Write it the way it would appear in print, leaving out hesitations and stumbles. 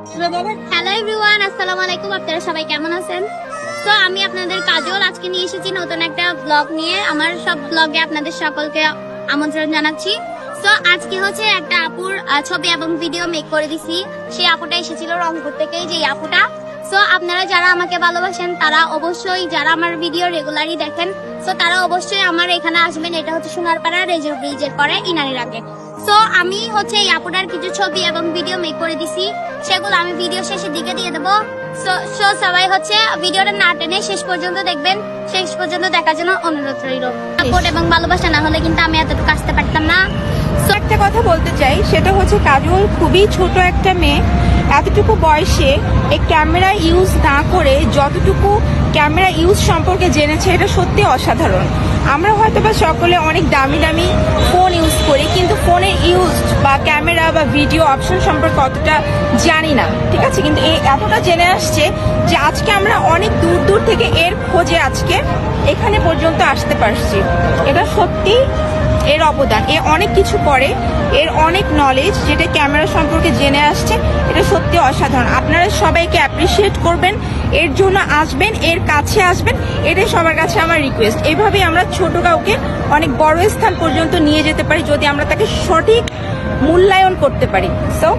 Hello everyone, আসসালামু আলাইকুম। আপনারা সবাই কেমন আছেন? তো আমি আপনাদের কাজল আজকে নিয়ে এসেছি নতুন একটা ব্লগ নিয়ে। আমার সব ব্লগে আপনাদের সকলকে আমন্ত্রণ জানাচ্ছি। তো আজকে হচ্ছে একটা আপুর ছবি এবং ভিডিও মেক করে দিছি। সেই আপুটা এসেছিল রংপুর থেকে, যে আপুটা। তো আপনারা যারা আমাকে ভালোবাসেন তারা অবশ্যই, যারা আমার ভিডিও রেগুলারই দেখেন, তো তারা অবশ্যই আমার এখানে আসবেন। এটা হচ্ছে সোনারপাড়া রেজর ব্রিজের পরে ইনানির আগে। তো আমি হচ্ছে এই আপুটার কিছু ছবি এবং ভিডিও মেক করে দিছি, সেগুলো আমি ভিডিও শেষের দিকে দিয়ে দেবো। সো সবাই হচ্ছে ভিডিওটা না টেনে শেষ পর্যন্ত দেখবেন। শেষ পর্যন্ত দেখার জন্য অনুরোধ রইল। সাপোর্ট এবং ভালোবাসা না হলে কিন্তু আমি এতটুকু আসতে পারতাম না। একটা কথা বলতে চাই, সেটা হচ্ছে কাজল খুবই ছোট একটা মেয়ে। এতটুকু বয়সে এই ক্যামেরা ইউজ না করে যতটুকু ক্যামেরা ইউজ সম্পর্কে জেনেছে, এটা সত্যি অসাধারণ। আমরা হয়তো বা সকলে অনেক দামি দামি ফোন ইউজ করি, কিন্তু ফোনের ইউজ বা ক্যামেরা বা ভিডিও অপশন সম্পর্কে অতটা জানি না, ঠিক আছে। কিন্তু এতটা জেনে আসছে যে আজকে আমরা অনেক দূর দূর থেকে এর খোঁজে আজকে এখানে পর্যন্ত আসতে পারছি। এটা সত্যি এর অবদান। এ অনেক কিছু করে, এর অনেক নলেজ যেটা ক্যামেরা সম্পর্কে জেনে আসছে, এটা সত্যি অসাধারণ। আপনারা সবাইকে অ্যাপ্রিসিয়েট করবেন, এর জন্য আসবেন, এর কাছে আসবেন, এটাই সবার কাছে আমার রিকোয়েস্ট। এইভাবেই আমরা ছোট কাউকে অনেক বড় স্থান পর্যন্ত নিয়ে যেতে পারি যদি আমরা তাকে সঠিক মূল্যায়ন করতে পারি। সো